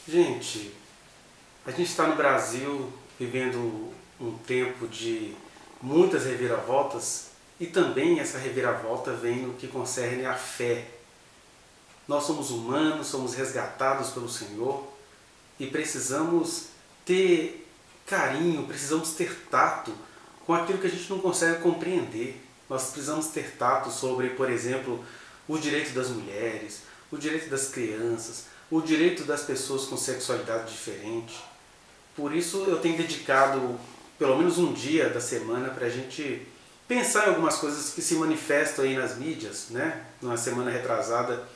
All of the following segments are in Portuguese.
Gente, a gente está no Brasil vivendo um tempo de muitas reviravoltas e também essa reviravolta vem no que concerne a fé. Nós somos humanos, somos resgatados pelo Senhor e precisamos ter carinho, precisamos ter tato com aquilo que a gente não consegue compreender. Nós precisamos ter tato sobre, por exemplo, o direito das mulheres, o direito das crianças, o direito das pessoas com sexualidade diferente. Por isso eu tenho dedicado pelo menos um dia da semana para a gente pensar em algumas coisas que se manifestam aí nas mídias, né? Na semana retrasada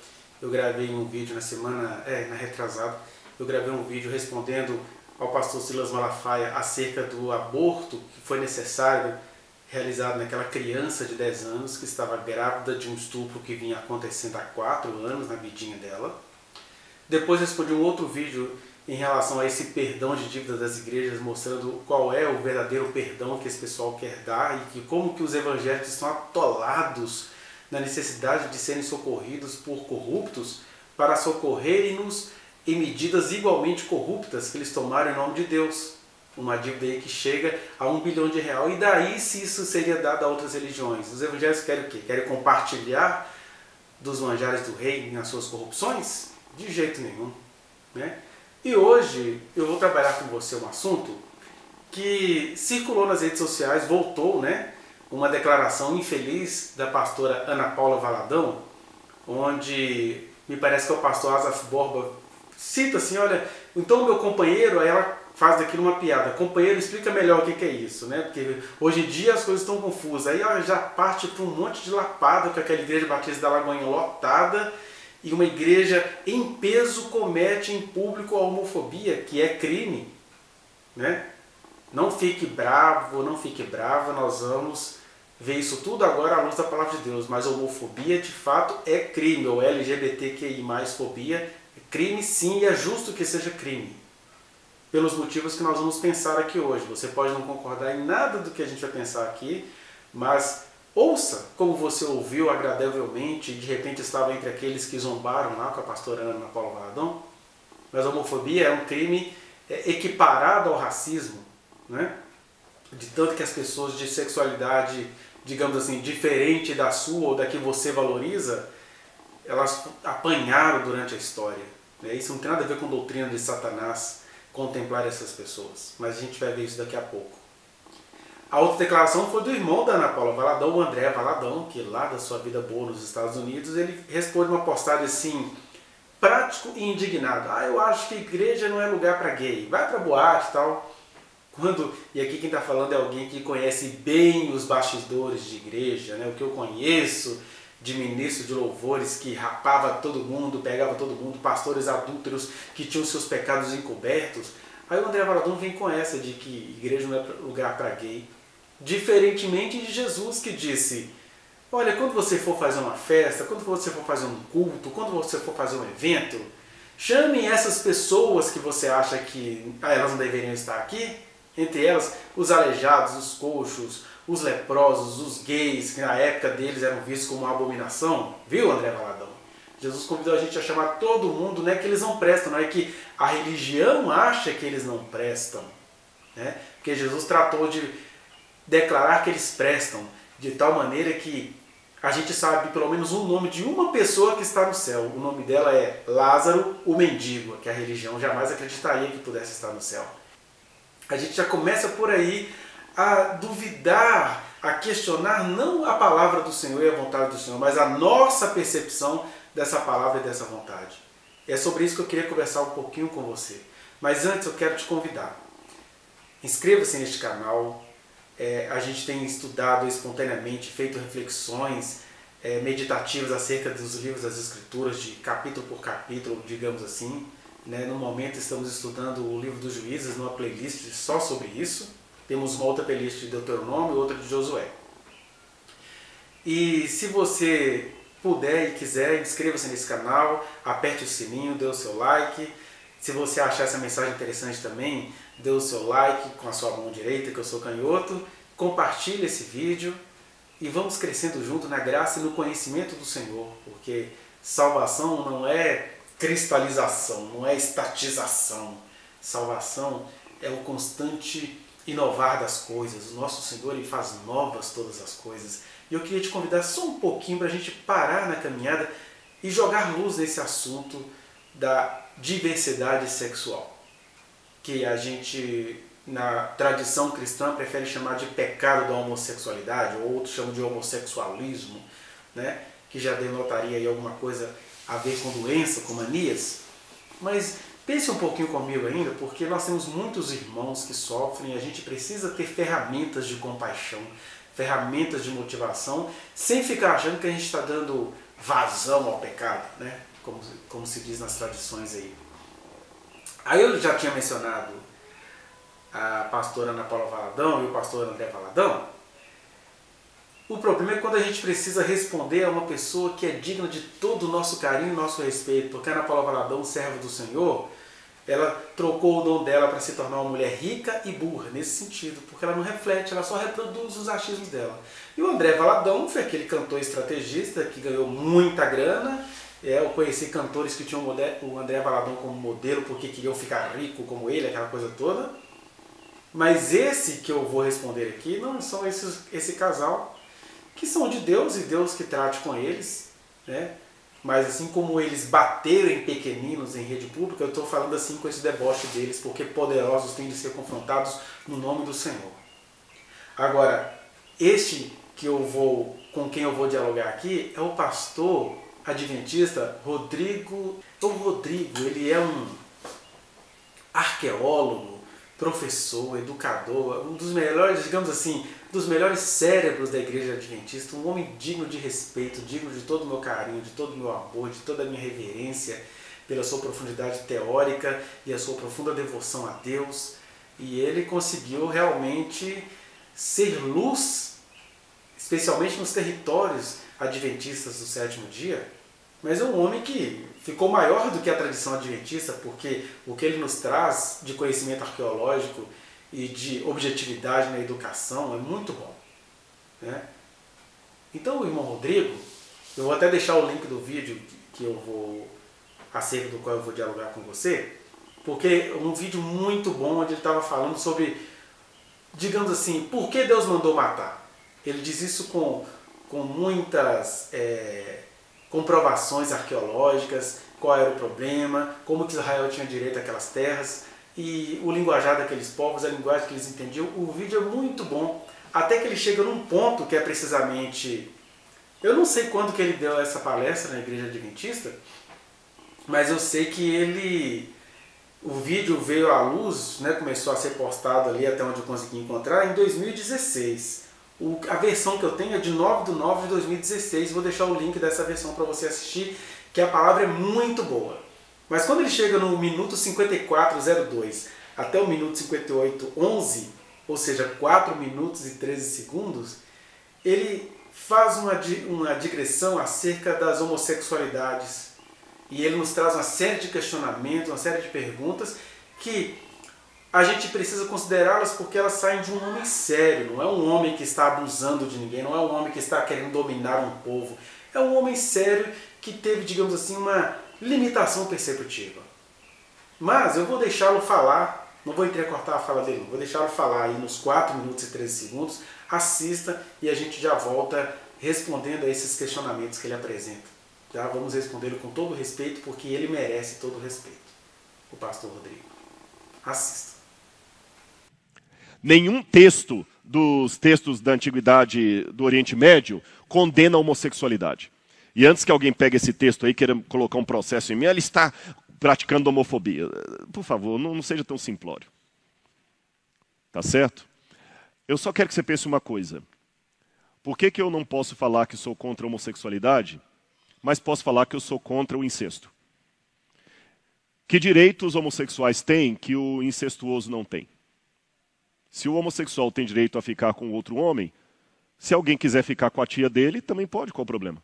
eu gravei um vídeo, na retrasada, eu gravei um vídeo respondendo ao pastor Silas Malafaia acerca do aborto que foi necessário realizado naquela criança de 10 anos que estava grávida de um estupro que vinha acontecendo há 4 anos na vidinha dela. Depois respondi um outro vídeo em relação a esse perdão de dívida das igrejas, mostrando qual é o verdadeiro perdão que esse pessoal quer dar e que como que os evangélicos estão atolados na necessidade de serem socorridos por corruptos para socorrerem-nos em medidas igualmente corruptas que eles tomaram em nome de Deus. Uma dívida aí que chega a R$1 bilhão. E daí se isso seria dado a outras religiões? Os evangélicos querem o quê? Querem compartilhar dos manjares do rei nas suas corrupções? De jeito nenhum, né? E hoje eu vou trabalhar com você um assunto que circulou nas redes sociais, voltou, né? Uma declaração infeliz da pastora Ana Paula Valadão, onde me parece que o pastor Asaf Borba cita assim, olha, então meu companheiro, aí ela faz daquilo uma piada, companheiro, explica melhor o que é isso, né? Porque hoje em dia as coisas estão confusas, aí ela já parte para um monte de lapada com aquela igreja batista da Lagoinha lotada, e uma igreja em peso comete em público a homofobia, que é crime, né? Não fique bravo, não fique brava, nós vamos ver isso tudo agora à luz da palavra de Deus, mas a homofobia de fato é crime, ou LGBTQI+, fobia, é crime sim, e é justo que seja crime. Pelos motivos que nós vamos pensar aqui hoje. Você pode não concordar em nada do que a gente vai pensar aqui, mas ouça como você ouviu agradavelmente e de repente estava entre aqueles que zombaram lá com a pastora Ana Paula Valadão. Mas a homofobia é um crime equiparado ao racismo, né? De tanto que as pessoas de sexualidade, digamos assim, diferente da sua ou da que você valoriza, elas apanharam durante a história, né? Isso não tem nada a ver com doutrina de Satanás, contemplar essas pessoas, mas a gente vai ver isso daqui a pouco. A outra declaração foi do irmão da Ana Paula Valadão, o André Valadão, que lá da sua vida boa nos Estados Unidos, ele responde uma postagem assim, prático e indignado. Eu acho que igreja não é lugar para gay, vai para boate e tal. E aqui quem está falando é alguém que conhece bem os bastidores de igreja, né? O que eu conheço de ministro de louvores que rapava todo mundo, pegava todo mundo, pastores adúlteros que tinham seus pecados encobertos. Aí o André Valadão vem com essa de que igreja não é lugar para gay. Diferentemente de Jesus que disse, olha, quando você for fazer uma festa, quando você for fazer um culto, quando você for fazer um evento, chame essas pessoas que você acha que elas não deveriam estar aqui, entre elas os aleijados, os coxos, os leprosos, os gays, que na época deles eram vistos como uma abominação. Viu, André Valadão? Jesus convidou a gente a chamar todo mundo, não é que eles não prestam, não é que a religião acha que eles não prestam, né? Porque Jesus tratou de declarar que eles prestam, de tal maneira que a gente sabe pelo menos o nome de uma pessoa que está no céu. O nome dela é Lázaro, o mendigo, que a religião jamais acreditaria que pudesse estar no céu. A gente já começa por aí a duvidar, a questionar não a palavra do Senhor e a vontade do Senhor, mas a nossa percepção dessa palavra e dessa vontade. É sobre isso que eu queria conversar um pouquinho com você. Mas antes eu quero te convidar. Inscreva-se neste canal. A gente tem estudado espontaneamente, feito reflexões meditativas acerca dos livros das Escrituras, de capítulo por capítulo, digamos assim. No momento estamos estudando o livro dos Juízes, numa playlist só sobre isso. Temos uma outra playlist de Deuteronômio e outra de Josué. E se você puder e quiser, inscreva-se nesse canal, aperte o sininho, dê o seu like. Se você achar essa mensagem interessante também, dê o seu like com a sua mão direita, que eu sou canhoto. Compartilhe esse vídeo e vamos crescendo junto na graça e no conhecimento do Senhor, porque salvação não é cristalização, não é estatização. Salvação é o constante inovar das coisas. O nosso Senhor, ele faz novas todas as coisas. E eu queria te convidar só um pouquinho para a gente parar na caminhada e jogar luz nesse assunto da diversidade sexual, que a gente, na tradição cristã, prefere chamar de pecado da homossexualidade, ou outros chamam de homossexualismo, né? Que já denotaria aí alguma coisa a ver com doença, com manias. Mas pense um pouquinho comigo ainda, porque nós temos muitos irmãos que sofrem e a gente precisa ter ferramentas de compaixão, ferramentas de motivação, sem ficar achando que a gente está dando vazão ao pecado, né? Como se diz nas tradições aí. Aí eu já tinha mencionado a pastora Ana Paula Valadão e o pastor André Valadão. O problema é quando a gente precisa responder a uma pessoa que é digna de todo o nosso carinho e nosso respeito, porque a Ana Paula Valadão, serva do Senhor, ela trocou o dom dela para se tornar uma mulher rica e burra, nesse sentido, porque ela não reflete, ela só reproduz os achismos dela. E o André Valadão foi aquele cantor estrategista que ganhou muita grana. Eu conheci cantores que tinham o André Valadão como modelo porque queriam ficar rico como ele, aquela coisa toda. Mas esse que eu vou responder aqui não são esse casal, que são de Deus e Deus que trate com eles, né? Mas assim como eles bateram em pequeninos em rede pública, eu estou falando assim com esse deboche deles, porque poderosos têm de ser confrontados no nome do Senhor. Agora, com quem eu vou dialogar aqui é o pastor adventista Rodrigo. O Rodrigo, ele é um arqueólogo, professor, educador, um dos melhores, digamos assim, dos melhores cérebros da igreja adventista, um homem digno de respeito, digno de todo o meu carinho, de todo o meu amor, de toda a minha reverência pela sua profundidade teórica e a sua profunda devoção a Deus. E ele conseguiu realmente ser luz, especialmente nos territórios adventistas do sétimo dia, mas é um homem que ficou maior do que a tradição adventista, porque o que ele nos traz de conhecimento arqueológico e de objetividade na educação é muito bom, né? Então o irmão Rodrigo, eu vou até deixar o link do vídeo acerca do qual eu vou dialogar com você, porque é um vídeo muito bom onde ele estava falando sobre, digamos assim, por que Deus mandou matar. Ele diz isso com muitas comprovações arqueológicas, qual era o problema, como que Israel tinha direito àquelas terras e o linguajar daqueles povos, a linguagem que eles entendiam. O vídeo é muito bom, até que ele chega num ponto que é precisamente... Eu não sei quando que ele deu essa palestra na igreja adventista, mas eu sei que o vídeo veio à luz, né, começou a ser postado ali até onde eu consegui encontrar, em 2016. A versão que eu tenho é de 9/9/2016, vou deixar o link dessa versão para você assistir, que a palavra é muito boa. Mas quando ele chega no minuto 54:02 até o minuto 58:11, ou seja, 4 minutos e 13 segundos, ele faz uma digressão acerca das homossexualidades. E ele nos traz uma série de questionamentos, uma série de perguntas que a gente precisa considerá-las porque elas saem de um homem sério. Não é um homem que está abusando de ninguém, não é um homem que está querendo dominar um povo. É um homem sério que teve, digamos assim, uma limitação perceptiva. Mas eu vou deixá-lo falar, não vou entrecortar a fala dele, vou deixá-lo falar aí nos 4 minutos e 13 segundos, assista e a gente já volta respondendo a esses questionamentos que ele apresenta. Já vamos respondê-lo com todo respeito, porque ele merece todo o respeito. O pastor Rodrigo. Assista. Nenhum texto dos textos da antiguidade do Oriente Médio condena a homossexualidade. E antes que alguém pegue esse texto aí e queira colocar um processo em mim, ele está praticando homofobia. Por favor, não seja tão simplório. Tá certo? Eu só quero que você pense uma coisa. Por que eu não posso falar que sou contra a homossexualidade, mas posso falar que eu sou contra o incesto? Que direitos homossexuais têm que o incestuoso não tem? Se o homossexual tem direito a ficar com outro homem, se alguém quiser ficar com a tia dele, também pode, qual o problema?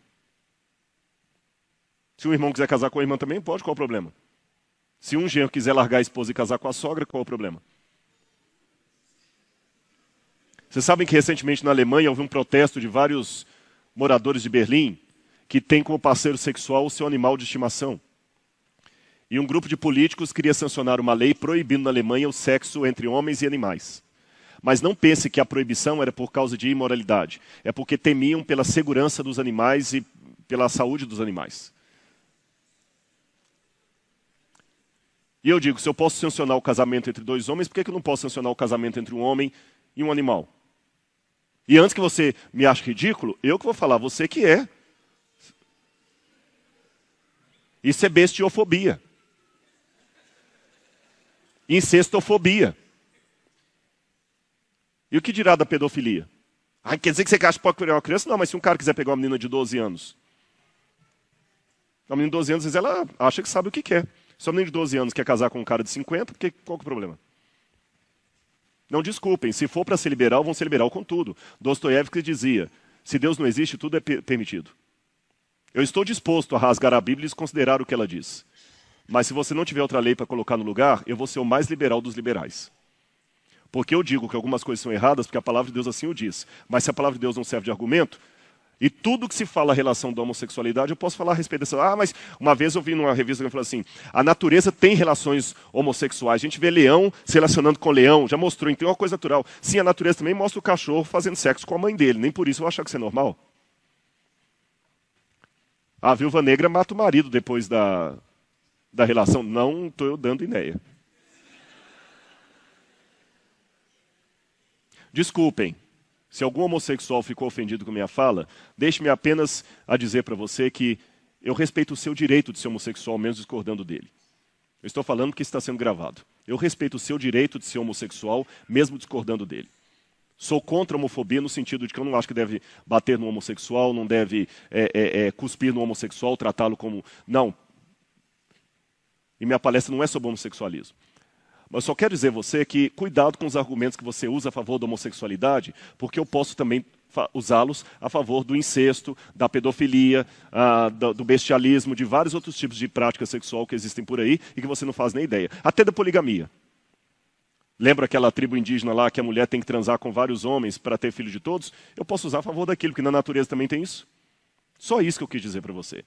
Se o irmão quiser casar com a irmã, também pode, qual o problema? Se um genro quiser largar a esposa e casar com a sogra, qual o problema? Vocês sabem que recentemente na Alemanha houve um protesto de vários moradores de Berlim que têm como parceiro sexual o seu animal de estimação. E um grupo de políticos queria sancionar uma lei proibindo na Alemanha o sexo entre homens e animais. Mas não pense que a proibição era por causa de imoralidade. É porque temiam pela segurança dos animais e pela saúde dos animais. E eu digo, se eu posso sancionar o casamento entre dois homens, por que eu não posso sancionar o casamento entre um homem e um animal? E antes que você me ache ridículo, eu que vou falar, você que é. Isso é bestiofobia. Incestofobia. E o que dirá da pedofilia? Ah, quer dizer que você acha que pode pegar uma criança? Não, mas se um cara quiser pegar uma menina de 12 anos. Uma menina de 12 anos, às vezes ela acha que sabe o que quer. Se uma menina de 12 anos quer casar com um cara de 50, qual que é o problema? Não desculpem, se for para ser liberal, vão ser liberal com tudo. Dostoiévski dizia, se Deus não existe, tudo é permitido. Eu estou disposto a rasgar a Bíblia e desconsiderar o que ela diz. Mas se você não tiver outra lei para colocar no lugar, eu vou ser o mais liberal dos liberais. Porque eu digo que algumas coisas são erradas, porque a palavra de Deus assim o diz. Mas se a palavra de Deus não serve de argumento, e tudo que se fala a relação da homossexualidade, eu posso falar a respeito dessa. Ah, mas uma vez eu vi numa revista que falou assim, a natureza tem relações homossexuais. A gente vê leão se relacionando com leão, já mostrou, então é uma coisa natural. Sim, a natureza também mostra o cachorro fazendo sexo com a mãe dele. Nem por isso eu vou achar que isso é normal. A viúva negra mata o marido depois da relação. Não estou eu dando ideia. Desculpem, se algum homossexual ficou ofendido com minha fala, deixe-me apenas a dizer para você que eu respeito o seu direito de ser homossexual, mesmo discordando dele. Eu estou falando que está sendo gravado. Eu respeito o seu direito de ser homossexual, mesmo discordando dele. Sou contra a homofobia no sentido de que eu não acho que deve bater no homossexual, não deve cuspir no homossexual, tratá-lo como... Não. E minha palestra não é sobre homossexualismo. Mas só quero dizer a você que cuidado com os argumentos que você usa a favor da homossexualidade, porque eu posso também usá-los a favor do incesto, da pedofilia, do bestialismo, de vários outros tipos de prática sexual que existem por aí e que você não faz nem ideia. Até da poligamia. Lembra aquela tribo indígena lá que a mulher tem que transar com vários homens para ter filho de todos? Eu posso usar a favor daquilo, porque na natureza também tem isso. Só isso que eu quis dizer para você.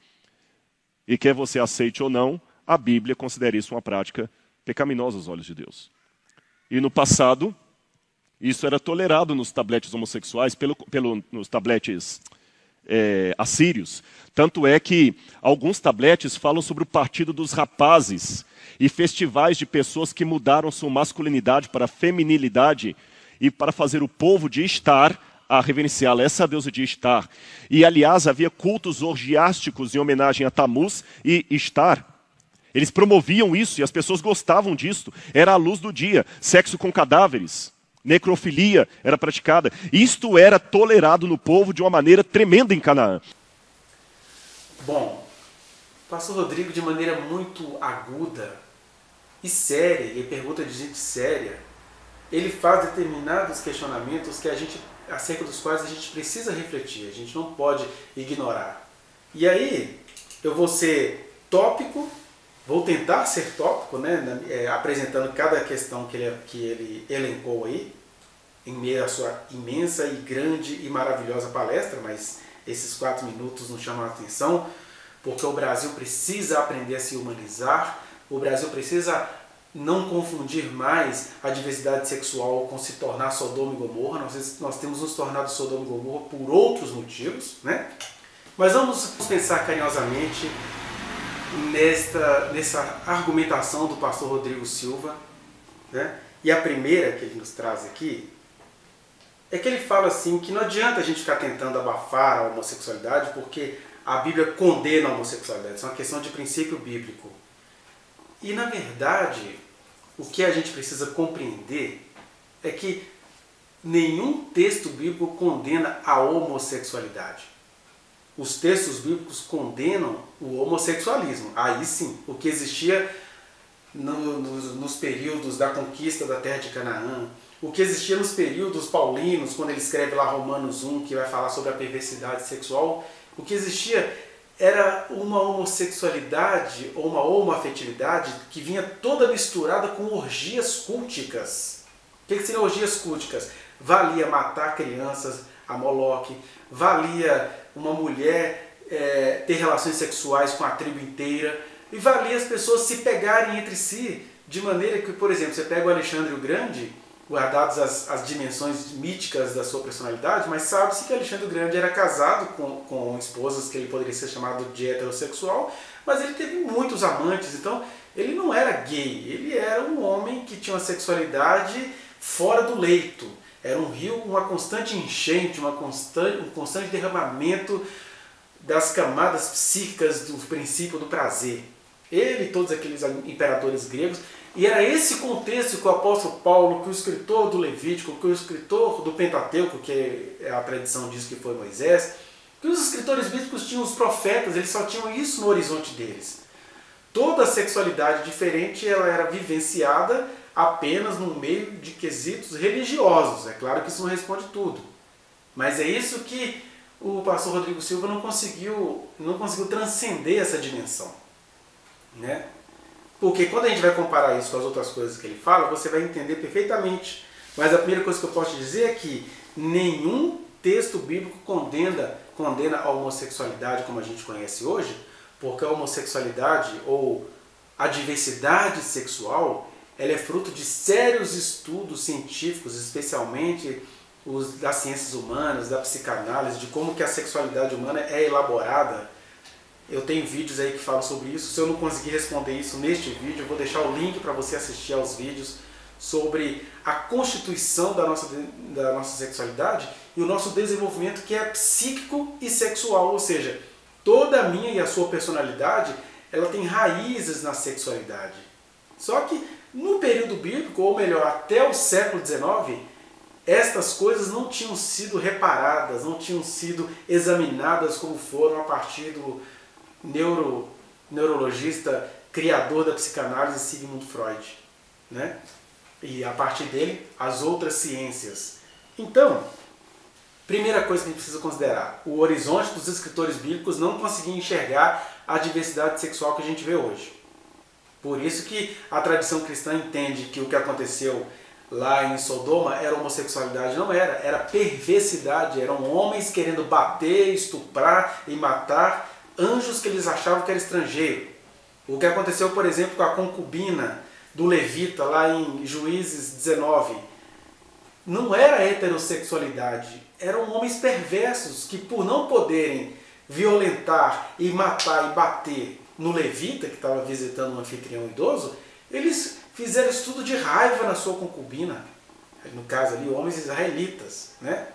E quer você aceite ou não, a Bíblia considera isso uma prática pecaminosa aos olhos de Deus. E no passado, isso era tolerado nos tabletes homossexuais, nos tabletes assírios. Tanto é que alguns tabletes falam sobre o partido dos rapazes e festivais de pessoas que mudaram sua masculinidade para a feminilidade e para fazer o povo de Ishtar a reverenciá-la, essa deusa de Ishtar. E, aliás, havia cultos orgiásticos em homenagem a Tammuz e Ishtar. Eles promoviam isso e as pessoas gostavam disso. Era a luz do dia. Sexo com cadáveres, necrofilia era praticada. Isto era tolerado no povo de uma maneira tremenda em Canaã. Bom, o pastor Rodrigo, de maneira muito aguda e séria, e pergunta de gente séria, ele faz determinados questionamentos acerca dos quais a gente precisa refletir, a gente não pode ignorar. E aí, eu vou ser tópico, vou tentar ser tópico, né, apresentando cada questão que ele elencou aí, em meio à sua imensa e grande e maravilhosa palestra, mas esses 4 minutos nos chamam a atenção, porque o Brasil precisa aprender a se humanizar, o Brasil precisa não confundir mais a diversidade sexual com se tornar Sodoma e Gomorra. Nós temos nos tornado Sodoma e Gomorra por outros motivos, né? Mas vamos pensar carinhosamente nessa argumentação do pastor Rodrigo Silva, né? E a primeira que ele nos traz aqui é que ele fala assim que não adianta a gente ficar tentando abafar a homossexualidade porque a Bíblia condena a homossexualidade. Isso é uma questão de princípio bíblico. E, na verdade, o que a gente precisa compreender é que nenhum texto bíblico condena a homossexualidade. Os textos bíblicos condenam o homossexualismo. Aí sim, o que existia nos períodos da conquista da terra de Canaã, o que existia nos períodos paulinos, quando ele escreve lá Romanos 1, que vai falar sobre a perversidade sexual, o que existia era uma homossexualidade ou uma homoafetividade que vinha toda misturada com orgias culticas. O que seriam orgias culticas? Valia matar crianças a Moloque, valia uma mulher ter relações sexuais com a tribo inteira, e valia as pessoas se pegarem entre si, de maneira que, por exemplo, você pega o Alexandre o Grande, guardados as dimensões míticas da sua personalidade, mas sabe-se que Alexandre o Grande era casado com esposas que ele poderia ser chamado de heterossexual, mas ele teve muitos amantes, então ele não era gay, ele era um homem que tinha uma sexualidade fora do leito. Era um rio, uma constante enchente, um constante derramamento das camadas psíquicas do princípio do prazer. Ele e todos aqueles imperadores gregos. E era esse contexto que o apóstolo Paulo, que o escritor do Levítico, que o escritor do Pentateuco, que a tradição diz que foi Moisés, que os escritores bíblicos tinham os profetas, eles só tinham isso no horizonte deles. Toda a sexualidade diferente ela era vivenciada apenas no meio de quesitos religiosos. É claro que isso não responde tudo. Mas é isso que o pastor Rodrigo Silva não conseguiu transcender essa dimensão. Né? Porque quando a gente vai comparar isso com as outras coisas que ele fala, você vai entender perfeitamente. Mas a primeira coisa que eu posso te dizer é que nenhum texto bíblico condena a homossexualidade como a gente conhece hoje, porque a homossexualidade ou a diversidade sexual ela é fruto de sérios estudos científicos, especialmente os das ciências humanas, da psicanálise, de como que a sexualidade humana é elaborada. Eu tenho vídeos aí que falam sobre isso. Se eu não conseguir responder isso neste vídeo, eu vou deixar o link para você assistir aos vídeos sobre a constituição da nossa sexualidade e o nosso desenvolvimento que é psíquico e sexual, ou seja, toda a minha e a sua personalidade ela tem raízes na sexualidade. Só que no período bíblico, ou melhor, até o século XIX, estas coisas não tinham sido reparadas, não tinham sido examinadas como foram a partir do neurologista criador da psicanálise Sigmund Freud, né? E a partir dele, as outras ciências. Então, primeira coisa que a gente precisa considerar, o horizonte dos escritores bíblicos não conseguia enxergar a diversidade sexual que a gente vê hoje. Por isso que a tradição cristã entende que o que aconteceu lá em Sodoma era homossexualidade. Não era, era perversidade, eram homens querendo bater, estuprar e matar anjos que eles achavam que era estrangeiro. O que aconteceu, por exemplo, com a concubina do levita lá em Juízes 19, não era heterossexualidade, eram homens perversos que por não poderem violentar e matar e bater no levita, que estava visitando um anfitrião idoso, eles fizeram estudo de raiva na sua concubina, no caso ali, homens israelitas, né?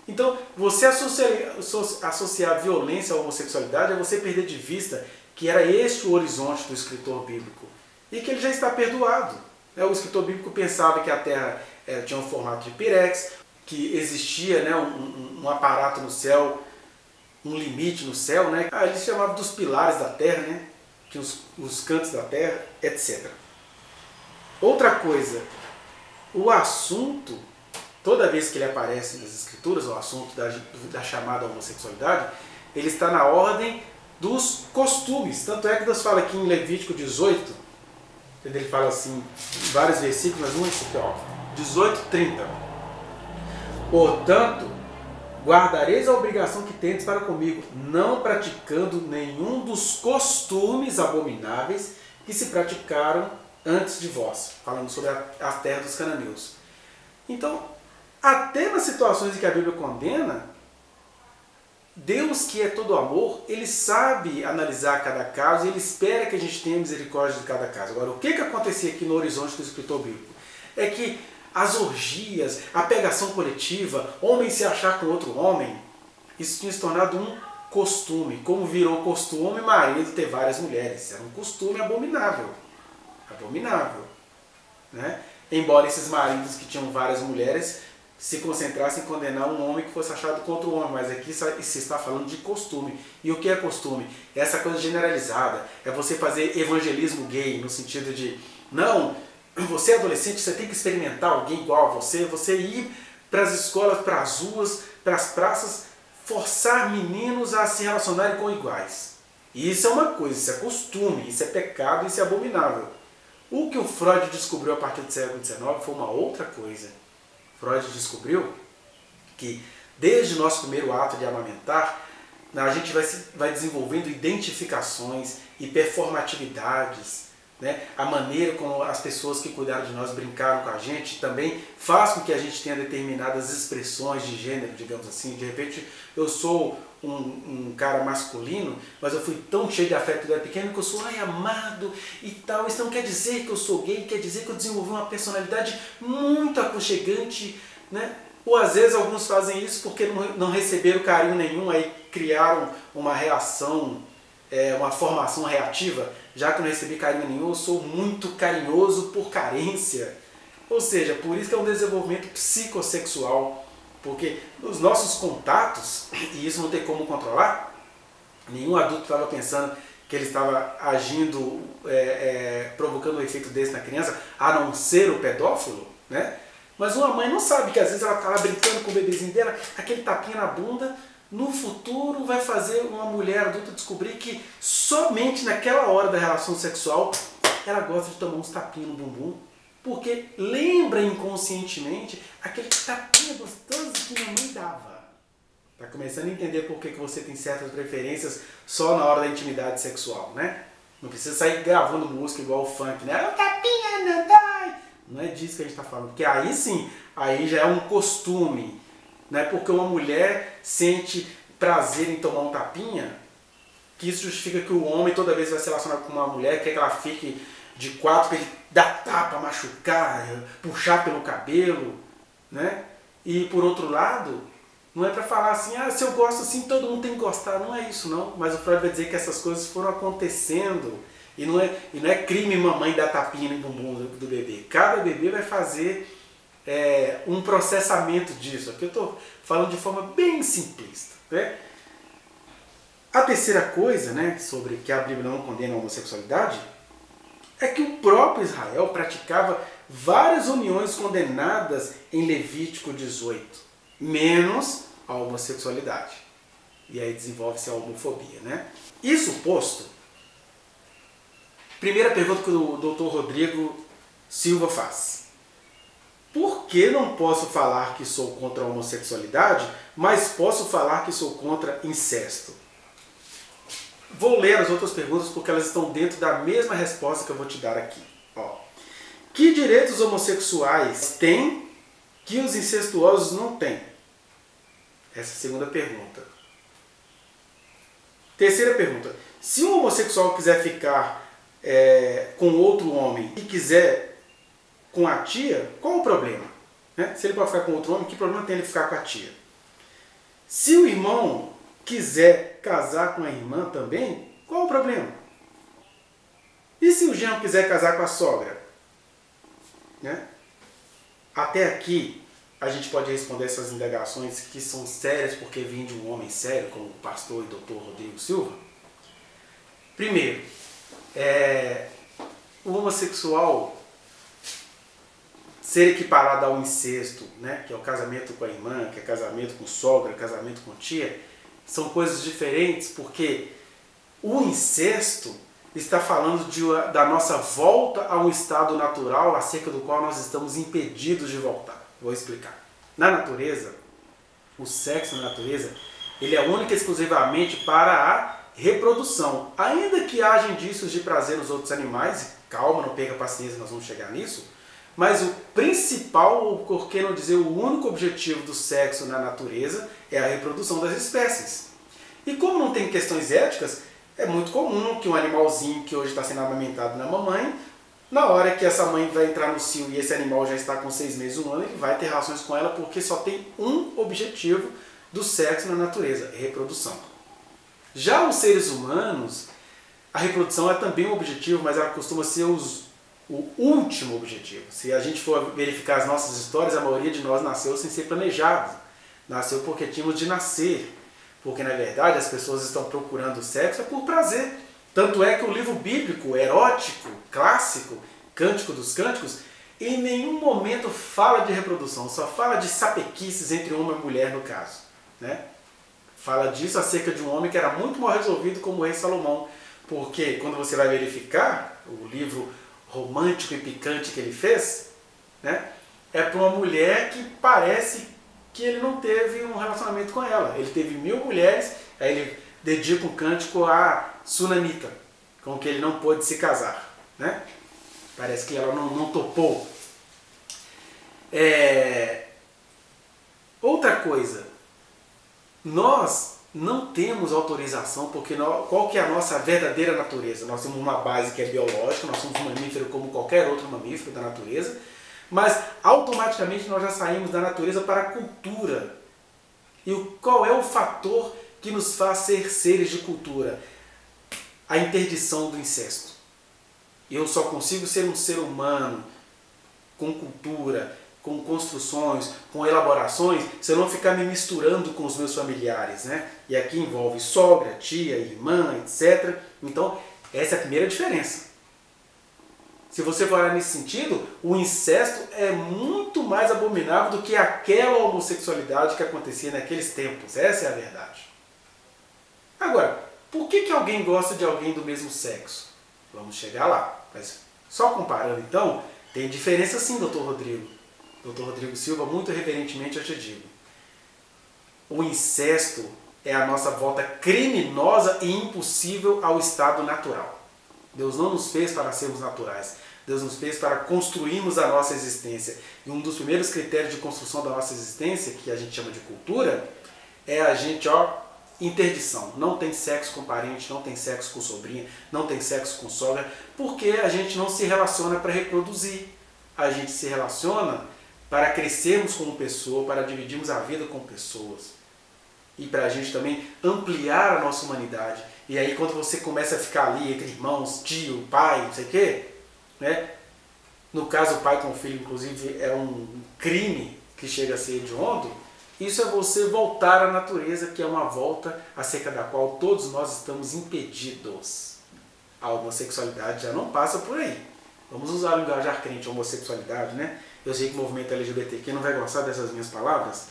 Então, você associar violência à homossexualidade é você perder de vista que era este o horizonte do escritor bíblico e que ele já está perdoado. O escritor bíblico pensava que a Terra tinha um formato de pirex, que existia, né, um aparato no céu, um limite no céu, né? Eles chamavam dos pilares da Terra, né? Tinha os cantos da Terra, etc. Outra coisa, o assunto, toda vez que ele aparece nas Escrituras, o assunto da chamada homossexualidade, ele está na ordem dos costumes. Tanto é que Deus fala aqui em Levítico 18, ele fala assim, em vários versículos, mas um esse aqui, ó, 18:30. Portanto, guardareis a obrigação que tendes para comigo, não praticando nenhum dos costumes abomináveis que se praticaram antes de vós, falando sobre a terra dos cananeus. Então, até nas situações em que a Bíblia condena, Deus, que é todo amor, ele sabe analisar cada caso e ele espera que a gente tenha misericórdia de cada caso. Agora, o que acontecia aqui no horizonte do escritor bíblico? É que as orgias, a pegação coletiva, homem se achar com outro homem, isso tinha se tornado um costume. Como virou costume marido ter várias mulheres. Era um costume abominável. Abominável. Né? Embora esses maridos que tinham várias mulheres se concentrassem em condenar um homem que fosse achado com outro homem. Mas aqui se está falando de costume. E o que é costume? É essa coisa generalizada. É você fazer evangelismo gay, no sentido de, não, você é adolescente, você tem que experimentar alguém igual a você, você ir para as escolas, para as ruas, para as praças, forçar meninos a se relacionarem com iguais. E isso é uma coisa, isso é costume, isso é pecado, isso é abominável. O que o Freud descobriu a partir do século XIX foi uma outra coisa. Freud descobriu que desde o nosso primeiro ato de amamentar, A gente vai desenvolvendo identificações e performatividades, né? A maneira como as pessoas que cuidaram de nós brincaram com a gente também faz com que a gente tenha determinadas expressões de gênero, digamos assim. De repente eu sou um cara masculino, mas eu fui tão cheio de afeto quando eu era pequeno que eu sou amado e tal. Isso não quer dizer que eu sou gay, quer dizer que eu desenvolvi uma personalidade muito aconchegante, né? Ou às vezes alguns fazem isso porque não receberam carinho nenhum, aí criaram uma reação, uma formação reativa. Já que eu não recebi carinho nenhum, eu sou muito carinhoso por carência. Ou seja, por isso que é um desenvolvimento psicossexual. Porque nos nossos contatos, e isso não tem como controlar, nenhum adulto estava pensando que ele estava agindo, provocando um efeito desse na criança, a não ser o pedófilo, né? Mas uma mãe não sabe que às vezes ela está lá brincando com o bebezinho dela, aquele tapinha na bunda, no futuro vai fazer uma mulher adulta descobrir que somente naquela hora da relação sexual ela gosta de tomar uns tapinhos no bumbum, porque lembra inconscientemente aquele tapinha gostoso que mamãe dava. Está começando a entender por que você tem certas preferências só na hora da intimidade sexual, né? Não precisa sair gravando música igual o funk, né? O tapinha não dói. Não é disso que a gente está falando, porque aí sim, aí já é um costume, né? Porque uma mulher sente prazer em tomar um tapinha, que isso justifica que o homem toda vez que vai se relacionar com uma mulher, quer que ela fique de quatro, para ele dar tapa, machucar, puxar pelo cabelo, né? E por outro lado, não é para falar assim, se eu gosto assim, todo mundo tem que gostar, não é isso não, mas o Freud vai dizer que essas coisas foram acontecendo. E não é crime mamãe dar tapinha no bumbum do bebê. Cada bebê vai fazer um processamento disso. Aqui eu estou falando de forma bem simplista, né? A terceira coisa, né, sobre que a Bíblia não condena a homossexualidade é que o próprio Israel praticava várias uniões condenadas em Levítico 18, menos a homossexualidade. E aí desenvolve-se a homofobia, né? Isso posto, primeira pergunta que o Dr. Rodrigo Silva faz. Por que não posso falar que sou contra a homossexualidade, mas posso falar que sou contra incesto? Vou ler as outras perguntas porque elas estão dentro da mesma resposta que eu vou te dar aqui. Ó. Que direitos homossexuais têm que os incestuosos não têm? Essa é a segunda pergunta. Terceira pergunta. Se um homossexual quiser ficar com outro homem e quiser com a tia, qual o problema? Né? Se ele pode ficar com outro homem, que problema tem ele ficar com a tia? Se o irmão quiser casar com a irmã também, qual o problema? E se o genro quiser casar com a sogra? Né? Até aqui a gente pode responder essas indagações que são sérias porque vêm de um homem sério, como o pastor e doutor Rodrigo Silva. Primeiro, o homossexual ser equiparado ao incesto, né, que é o casamento com a irmã, que é casamento com sogra, casamento com tia, são coisas diferentes porque o incesto está falando da nossa volta a um estado natural acerca do qual nós estamos impedidos de voltar. Vou explicar. Na natureza, o sexo na natureza, ele é único e exclusivamente para a reprodução. Ainda que haja indícios de prazer nos outros animais, calma, não perca paciência, nós vamos chegar nisso, mas o principal, ou por que não dizer o único objetivo do sexo na natureza é a reprodução das espécies. E como não tem questões éticas, é muito comum que um animalzinho que hoje está sendo amamentado na mamãe, na hora que essa mãe vai entrar no cio e esse animal já está com 6 meses, 1 ano, ele vai ter relações com ela porque só tem um objetivo do sexo na natureza, reprodução. Já os seres humanos, a reprodução é também um objetivo, mas ela costuma ser o último objetivo. Se a gente for verificar as nossas histórias, a maioria de nós nasceu sem ser planejado. Nasceu porque tínhamos de nascer. Porque, na verdade, as pessoas estão procurando o sexo por prazer. Tanto é que o livro bíblico, erótico, clássico, Cântico dos Cânticos, em nenhum momento fala de reprodução, só fala de sapequices entre homem e mulher, no caso. Né? Fala disso acerca de um homem que era muito mal resolvido como o rei Salomão. Porque, quando você vai verificar o livro romântico e picante que ele fez, né, é para uma mulher que parece que ele não teve um relacionamento com ela. Ele teve 1000 mulheres, aí ele dedica um cântico a Sunamita, com que ele não pôde se casar, né? Parece que ela não topou. Outra coisa, nós não temos autorização, porque qual que é a nossa verdadeira natureza? Nós temos uma base que é biológica, nós somos um mamífero como qualquer outro mamífero da natureza, mas automaticamente nós já saímos da natureza para a cultura. E qual é o fator que nos faz ser seres de cultura? A interdição do incesto. Eu só consigo ser um ser humano com cultura, com construções, com elaborações, se eu não ficar me misturando com os meus familiares, né? E aqui envolve sogra, tia, irmã, etc. Então, essa é a primeira diferença. Se você for olhar nesse sentido, o incesto é muito mais abominável do que aquela homossexualidade que acontecia naqueles tempos. Essa é a verdade. Agora, por que alguém gosta de alguém do mesmo sexo? Vamos chegar lá. Mas só comparando então, tem diferença sim, doutor Rodrigo. Doutor Rodrigo Silva, muito reverentemente eu te digo. O incesto é a nossa volta criminosa e impossível ao estado natural. Deus não nos fez para sermos naturais. Deus nos fez para construirmos a nossa existência. E um dos primeiros critérios de construção da nossa existência, que a gente chama de cultura, é a gente, interdição. Não tem sexo com parente, não tem sexo com sobrinha, não tem sexo com sogra, porque a gente não se relaciona para reproduzir. A gente se relaciona para crescermos como pessoa, para dividirmos a vida com pessoas. E para a gente também ampliar a nossa humanidade. E aí quando você começa a ficar ali entre irmãos, tio, pai, não sei o quê, né? No caso o pai com o filho, inclusive, é um crime que chega a ser hediondo. Isso é você voltar à natureza, que é uma volta acerca da qual todos nós estamos impedidos. A homossexualidade já não passa por aí. Vamos usar o linguajar crente, homossexualidade, né? Eu sei que o movimento LGBTQ não vai gostar dessas minhas palavras,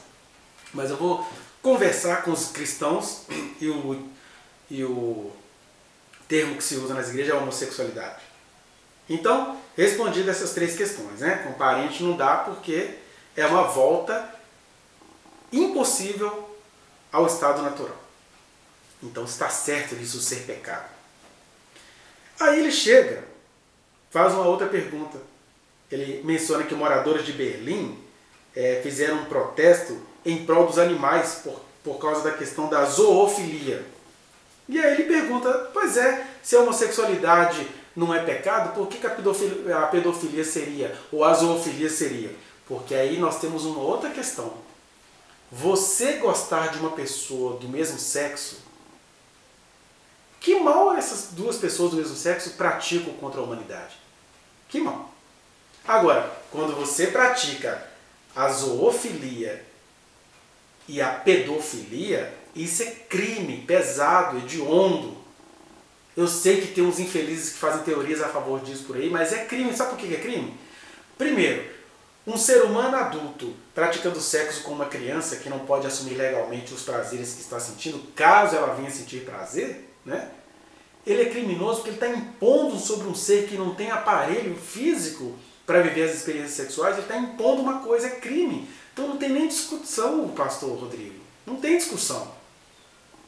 mas eu vou conversar com os cristãos e o termo que se usa nas igrejas é homossexualidade. Então, respondido essas três questões, né? Com parente não dá porque é uma volta impossível ao estado natural. Então está certo disso ser pecado. Aí ele chega, faz uma outra pergunta. Ele menciona que moradores de Berlim fizeram um protesto em prol dos animais por causa da questão da zoofilia. E aí ele pergunta, pois é, se a homossexualidade não é pecado, por que a pedofilia seria, ou a zoofilia seria? Porque aí nós temos uma outra questão. Você gostar de uma pessoa do mesmo sexo, que mal essas duas pessoas do mesmo sexo praticam contra a humanidade? Que mal. Agora, quando você pratica a zoofilia e a pedofilia, isso é crime pesado, hediondo. Eu sei que tem uns infelizes que fazem teorias a favor disso por aí, mas é crime. Sabe por que é crime? Primeiro, um ser humano adulto praticando sexo com uma criança que não pode assumir legalmente os prazeres que está sentindo, caso ela venha sentir prazer, né? Ele é criminoso porque ele está impondo sobre um ser que não tem aparelho físico para viver as experiências sexuais, ele está impondo uma coisa, é crime. Então não tem nem discussão, pastor Rodrigo. Não tem discussão.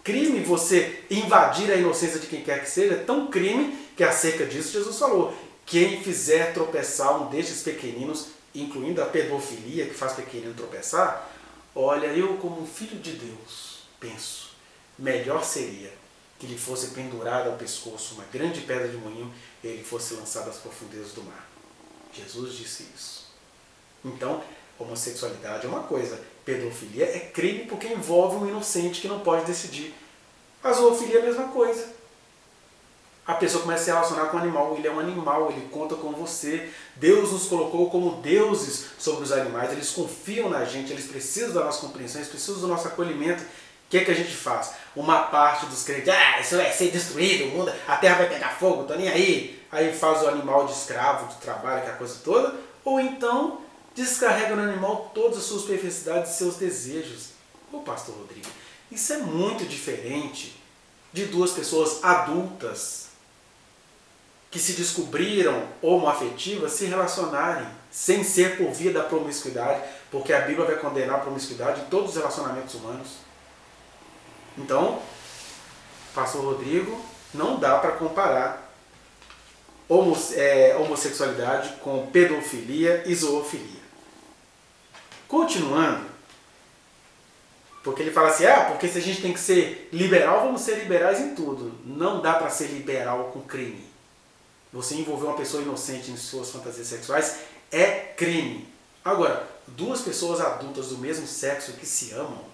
Crime você invadir a inocência de quem quer que seja, é tão crime que acerca disso Jesus falou: quem fizer tropeçar um destes pequeninos, incluindo a pedofilia que faz pequenino tropeçar, olha, eu como filho de Deus penso, melhor seria que lhe fosse pendurada ao pescoço uma grande pedra de moinho e ele fosse lançado às profundezas do mar. Jesus disse isso. Então, homossexualidade é uma coisa, pedofilia é crime porque envolve um inocente que não pode decidir. A zoofilia é a mesma coisa. A pessoa começa a se relacionar com o animal, ele é um animal, ele conta com você. Deus nos colocou como deuses sobre os animais, eles confiam na gente, eles precisam da nossa compreensão, eles precisam do nosso acolhimento. O que é que a gente faz? Uma parte dos crentes, isso vai ser destruído, o mundo, a terra vai pegar fogo, tô nem aí. Aí faz o animal de escravo, de trabalho, aquela coisa toda. Ou então descarrega no animal todas as suas perversidades e seus desejos. Ô pastor Rodrigo, isso é muito diferente de duas pessoas adultas que se descobriram homoafetivas se relacionarem sem ser por via da promiscuidade, porque a Bíblia vai condenar a promiscuidade em todos os relacionamentos humanos. Então, pastor Rodrigo, não dá para comparar homossexualidade com pedofilia e zoofilia. Continuando, porque ele fala assim, porque se a gente tem que ser liberal, vamos ser liberais em tudo. Não dá para ser liberal com crime. Você envolver uma pessoa inocente em suas fantasias sexuais é crime. Agora, duas pessoas adultas do mesmo sexo que se amam,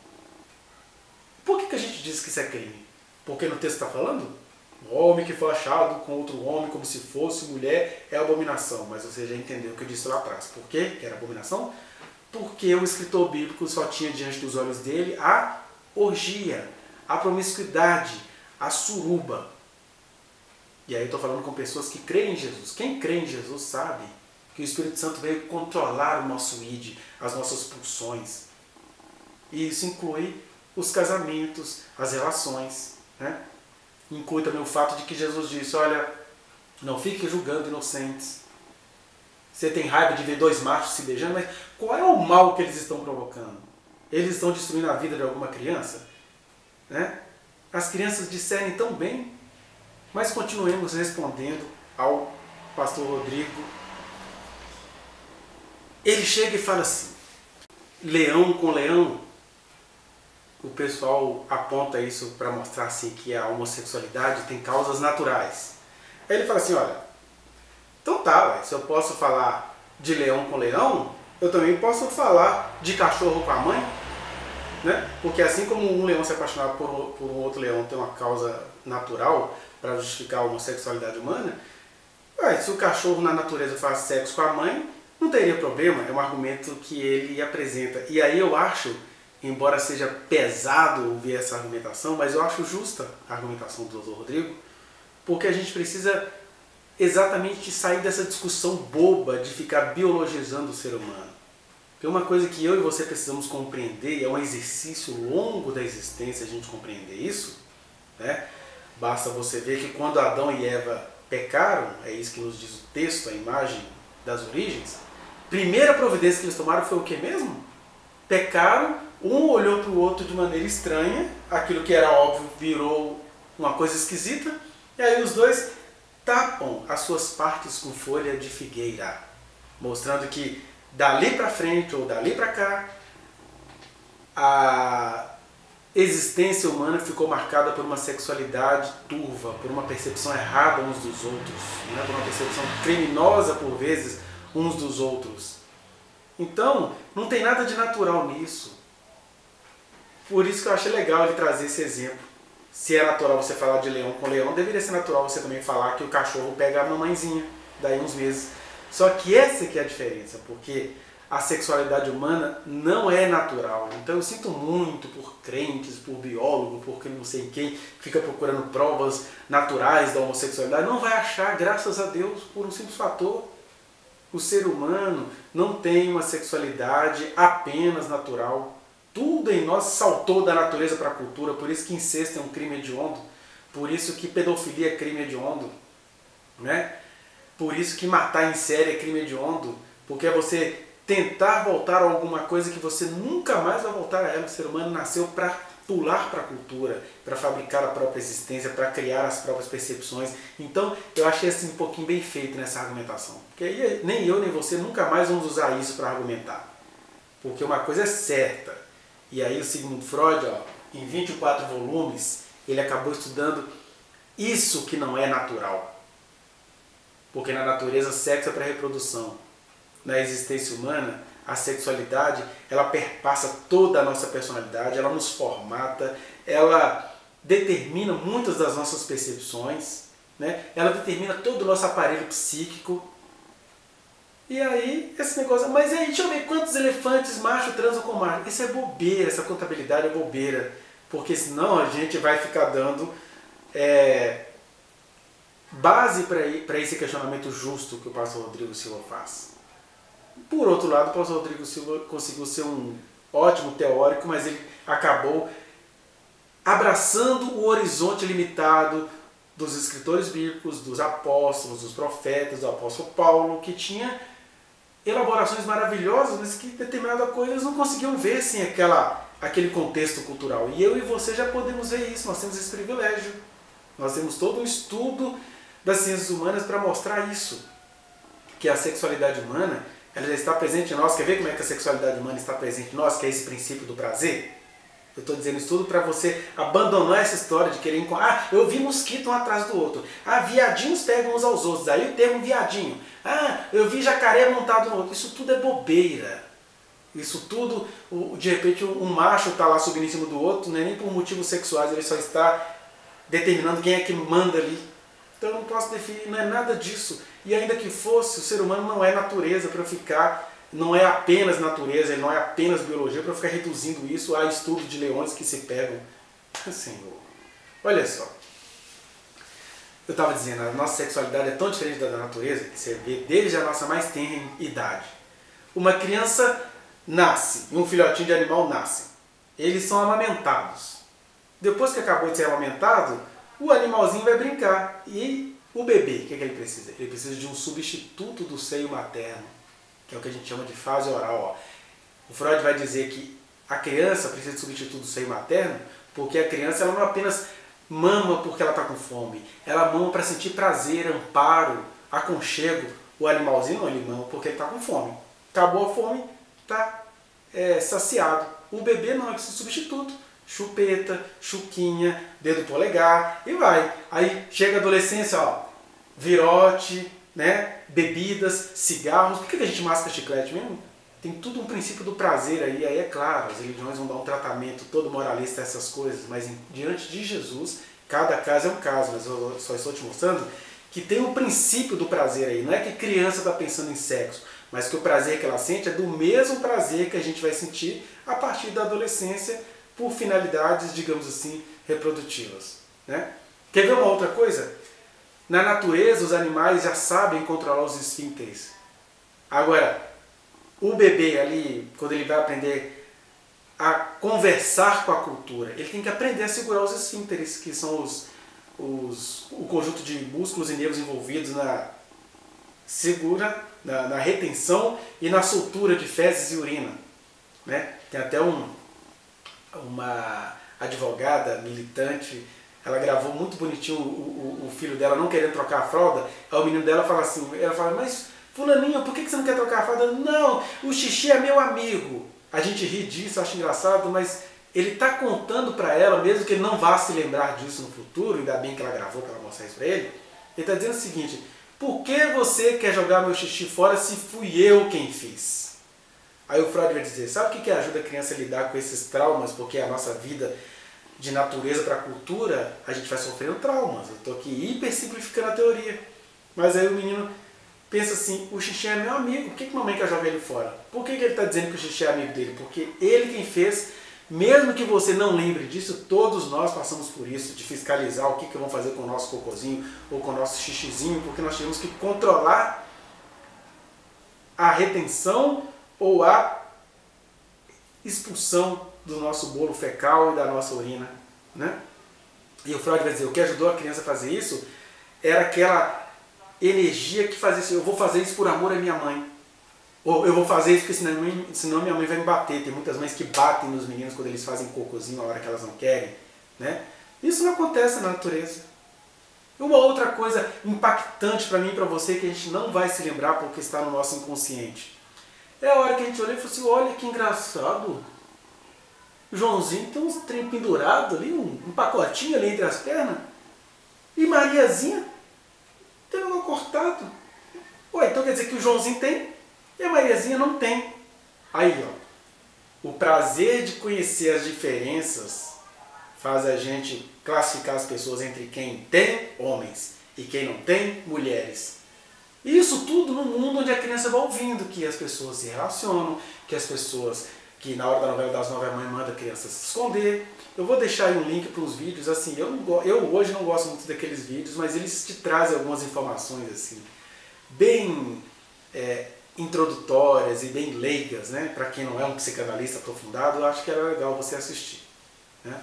por que a gente diz que isso é crime? Porque no texto está falando? O homem que foi achado com outro homem como se fosse mulher é abominação. Mas você já entendeu o que eu disse lá atrás. Por quê que era abominação? Porque o escritor bíblico só tinha diante dos olhos dele a orgia, a promiscuidade, a suruba. E aí eu estou falando com pessoas que creem em Jesus. Quem crê em Jesus sabe que o Espírito Santo veio controlar o nosso id, as nossas pulsões. E isso inclui os casamentos, as relações, né? Inclui também o fato de que Jesus disse, olha, não fique julgando inocentes. Você tem raiva de ver dois machos se beijando, mas qual é o mal que eles estão provocando? Eles estão destruindo a vida de alguma criança? Né? As crianças discernem tão bem, mas continuemos respondendo ao pastor Rodrigo. Ele chega e fala assim, leão com leão, o pessoal aponta isso para mostrar assim, que a homossexualidade tem causas naturais. Aí ele fala assim, olha, então tá, se eu posso falar de leão com leão, eu também posso falar de cachorro com a mãe, né? Porque assim como um leão se apaixonar por um outro leão tem uma causa natural para justificar a homossexualidade humana, se o cachorro na natureza faz sexo com a mãe, não teria problema, é um argumento que ele apresenta. E aí eu acho, embora seja pesado ouvir essa argumentação, mas eu acho justa a argumentação do Dr. Rodrigo, porque a gente precisa exatamente sair dessa discussão boba de ficar biologizando o ser humano. Porque uma coisa que eu e você precisamos compreender, e é um exercício longo da existência a gente compreender isso, né? Basta você ver que quando Adão e Eva pecaram, é isso que nos diz o texto, a imagem das origens, a primeira providência que eles tomaram foi o que mesmo? Pecaram, um olhou para o outro de maneira estranha, aquilo que era óbvio virou uma coisa esquisita, e aí os dois tapam as suas partes com folha de figueira, mostrando que dali para frente ou dali para cá, a existência humana ficou marcada por uma sexualidade turva, por uma percepção errada uns dos outros, né? Por uma percepção criminosa por vezes uns dos outros. Então, não tem nada de natural nisso. Por isso que eu achei legal ele trazer esse exemplo. Se é natural você falar de leão com leão, deveria ser natural você também falar que o cachorro pega a mamãezinha, daí uns meses. Só que essa que é a diferença, porque a sexualidade humana não é natural. Então eu sinto muito por crentes, por biólogos, por não sei quem, que fica procurando provas naturais da homossexualidade. Não vai achar, graças a Deus, por um simples fator. O ser humano não tem uma sexualidade apenas natural. Tudo em nós saltou da natureza para a cultura, por isso que incesto é um crime hediondo, por isso que pedofilia é crime hediondo, né? Por isso que matar em série é crime hediondo, porque é você tentar voltar a alguma coisa que você nunca mais vai voltar a ela. O ser humano nasceu para pular para a cultura, para fabricar a própria existência, para criar as próprias percepções. Então eu achei assim um pouquinho bem feito nessa argumentação, porque aí nem eu nem você nunca mais vamos usar isso para argumentar, porque uma coisa é certa. E aí o Sigmund Freud, em 24 volumes, ele acabou estudando isso que não é natural. Porque na natureza, sexo é para reprodução. Na existência humana, a sexualidade, ela perpassa toda a nossa personalidade, ela nos formata, ela determina muitas das nossas percepções, né? Ela determina todo o nosso aparelho psíquico. E aí, esse negócio, mas aí, deixa eu ver quantos elefantes macho transam com macho. Isso é bobeira, essa contabilidade é bobeira. Porque senão a gente vai ficar dando base para esse questionamento justo que o pastor Rodrigo Silva faz. Por outro lado, o pastor Rodrigo Silva conseguiu ser um ótimo teórico, mas ele acabou abraçando o horizonte limitado dos escritores bíblicos, dos apóstolos, dos profetas, do apóstolo Paulo, que tinha elaborações maravilhosas, mas que determinada coisa eles não conseguiam ver sem aquela aquele contexto cultural. E eu e você já podemos ver isso, nós temos esse privilégio. Nós temos todo um estudo das ciências humanas para mostrar isso, que a sexualidade humana ela já está presente em nós. Quer ver como é que a sexualidade humana está presente em nós, que é esse princípio do prazer? Eu estou dizendo isso tudo para você abandonar essa história de querer encontrar. Ah, eu vi mosquito um atrás do outro. Ah, viadinhos pegam uns aos outros. Aí o termo viadinho. Ah, eu vi jacaré montado no outro. Isso tudo é bobeira. Isso tudo, de repente, um macho está lá subindo em cima do outro, não é nem por motivos sexuais, ele só está determinando quem é que manda ali. Então eu não posso definir, não é nada disso. E ainda que fosse, o ser humano não é natureza para ficar, não é apenas natureza, ele não é apenas biologia para ficar reduzindo isso a estudo de leões que se pegam. Senhor, olha só. Eu estava dizendo, a nossa sexualidade é tão diferente da natureza que você vê desde a nossa mais tenra idade. Uma criança nasce, e um filhotinho de animal nasce. Eles são amamentados. Depois que acabou de ser amamentado, o animalzinho vai brincar. E o bebê, o que ele precisa? Ele precisa de um substituto do seio materno, que é o que a gente chama de fase oral. Ó. O Freud vai dizer que a criança precisa de substituto do seio materno porque a criança ela não apenas mama porque ela está com fome, ela mama para sentir prazer, amparo, aconchego. O animalzinho não, ele mama porque ele está com fome. Acabou a fome, está saciado. O bebê não, ele precisa de substituto. Chupeta, chuquinha, dedo polegar e vai. Aí chega a adolescência, ó, virote, né, bebidas, cigarros. Por que a gente masca chiclete mesmo? Tem tudo um princípio do prazer aí. Aí é claro, as religiões vão dar um tratamento todo moralista a essas coisas, mas diante de Jesus, cada caso é um caso. Mas eu só estou te mostrando que tem um princípio do prazer aí. Não é que criança está pensando em sexo, mas que o prazer que ela sente é do mesmo prazer que a gente vai sentir a partir da adolescência, por finalidades, digamos assim, reprodutivas. Né? Quer ver uma outra coisa? Na natureza, os animais já sabem controlar os esfíncteres. Agora, o bebê ali, quando ele vai aprender a conversar com a cultura, ele tem que aprender a segurar os esfíncteres, que são o conjunto de músculos e nervos envolvidos na retenção e na soltura de fezes e urina. Né? Tem até uma advogada militante, ela gravou muito bonitinho o filho dela não querendo trocar a fralda. Aí o menino dela fala assim, ela fala, mas fulaninho, por que você não quer trocar a fralda? Não, o xixi é meu amigo. A gente ri disso, acha engraçado, mas ele está contando para ela, mesmo que ele não vá se lembrar disso no futuro, ainda bem que ela gravou para ela mostrar isso para ele, ele está dizendo o seguinte, por que você quer jogar meu xixi fora se fui eu quem fiz? Aí o Freud vai dizer, sabe o que ajuda a criança a lidar com esses traumas? Porque a nossa vida de natureza para a cultura, a gente vai sofrendo traumas. Eu estou aqui hiper simplificando a teoria. Mas aí o menino pensa assim, o xixi é meu amigo, por que a mamãe quer jogar ele fora? Por que ele está dizendo que o xixi é amigo dele? Porque ele quem fez, mesmo que você não lembre disso, todos nós passamos por isso, de fiscalizar o que vamos fazer com o nosso cocôzinho ou com o nosso xixizinho, porque nós temos que controlar a retenção ou a expulsão do nosso bolo fecal e da nossa urina. Né? E o Freud vai dizer, o que ajudou a criança a fazer isso era aquela energia que fazia assim, eu vou fazer isso por amor à minha mãe. Ou eu vou fazer isso porque senão minha mãe vai me bater. Tem muitas mães que batem nos meninos quando eles fazem cocôzinho a hora que elas não querem. Né? Isso não acontece na natureza. Uma outra coisa impactante para mim e para você que a gente não vai se lembrar porque está no nosso inconsciente. É a hora que a gente olha e fala assim, olha que engraçado. O Joãozinho tem um trem pendurado ali, um pacotinho ali entre as pernas. E Mariazinha tem um cortado. Ué, então quer dizer que o Joãozinho tem e a Mariazinha não tem. Aí, ó, o prazer de conhecer as diferenças faz a gente classificar as pessoas entre quem tem, homens, e quem não tem, mulheres. Isso tudo no mundo onde a criança vai ouvindo que as pessoas se relacionam, que as pessoas, que na hora da novela das 9 a mãe manda a criança se esconder. Eu vou deixar aí um link para uns vídeos, assim, eu hoje não gosto muito daqueles vídeos, mas eles te trazem algumas informações assim, bem introdutórias e bem leigas, né? Para quem não é um psicanalista aprofundado, eu acho que era legal você assistir. Né?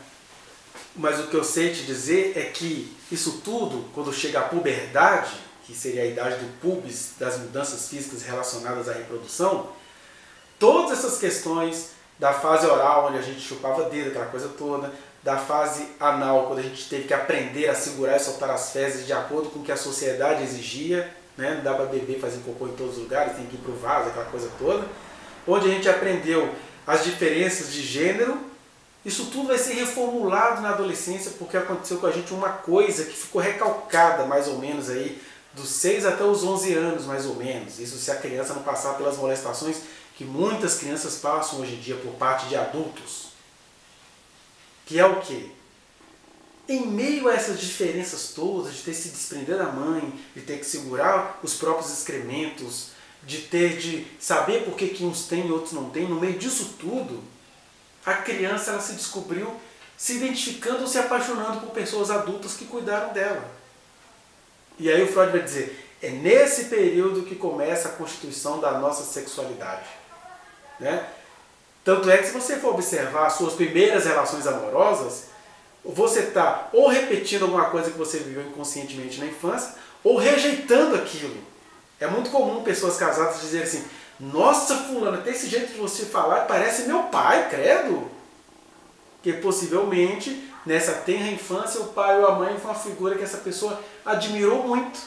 Mas o que eu sei te dizer é que isso tudo, quando chega à puberdade, que seria a idade do pubis, das mudanças físicas relacionadas à reprodução, todas essas questões da fase oral, onde a gente chupava dedo, aquela coisa toda, da fase anal, quando a gente teve que aprender a segurar e soltar as fezes de acordo com o que a sociedade exigia, né? Não dá para beber fazer cocô em todos os lugares, tem que ir para o vaso, aquela coisa toda, onde a gente aprendeu as diferenças de gênero. Isso tudo vai ser reformulado na adolescência, porque aconteceu com a gente uma coisa que ficou recalcada mais ou menos aí, dos 6 até os 11 anos mais ou menos. Isso se a criança não passar pelas molestações que muitas crianças passam hoje em dia por parte de adultos. Que é o quê? Em meio a essas diferenças todas, de ter que se desprender da mãe, de ter que segurar os próprios excrementos, de saber por que uns têm e outros não têm, no meio disso tudo, a criança ela se descobriu se identificando ou se apaixonando por pessoas adultas que cuidaram dela. E aí o Freud vai dizer, é nesse período que começa a constituição da nossa sexualidade. Né? Tanto é que se você for observar as suas primeiras relações amorosas, você está ou repetindo alguma coisa que você viveu inconscientemente na infância, ou rejeitando aquilo. É muito comum pessoas casadas dizerem assim, nossa fulana, tem esse jeito de você falar, parece meu pai, credo. Porque possivelmente, nessa tenra infância, o pai ou a mãe foi uma figura que essa pessoa admirou muito.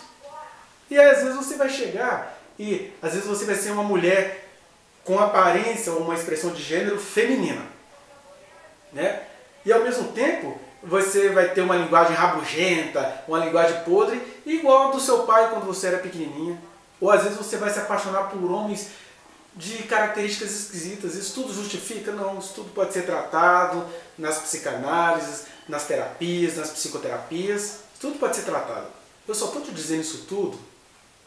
E aí, às vezes você vai chegar e às vezes você vai ser uma mulher com aparência ou uma expressão de gênero feminina. Né? E ao mesmo tempo, você vai ter uma linguagem rabugenta, uma linguagem podre, igual a do seu pai quando você era pequenininha. Ou às vezes você vai se apaixonar por homens de características esquisitas. Isso tudo justifica? Não, isso tudo pode ser tratado nas psicanálises, nas terapias, nas psicoterapias. Tudo pode ser tratado. Eu só estou te dizendo isso tudo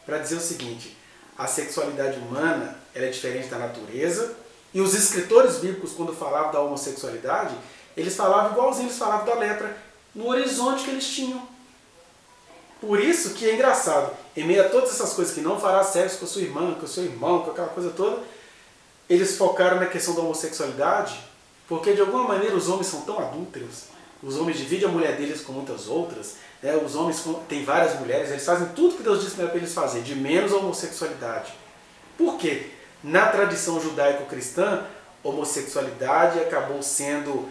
para dizer o seguinte, a sexualidade humana ela é diferente da natureza, e os escritores bíblicos, quando falavam da homossexualidade, eles falavam igualzinho eles falavam da lepra, no horizonte que eles tinham. Por isso que é engraçado, em meio a todas essas coisas que não fará sexo com a sua irmã, com o seu irmão, com aquela coisa toda, eles focaram na questão da homossexualidade, porque de alguma maneira os homens são tão adúlteros, os homens dividem a mulher deles com muitas outras, né? Os homens têm várias mulheres, eles fazem tudo que Deus disse para eles fazerem, de menos a homossexualidade. Por quê? Na tradição judaico-cristã, homossexualidade acabou sendo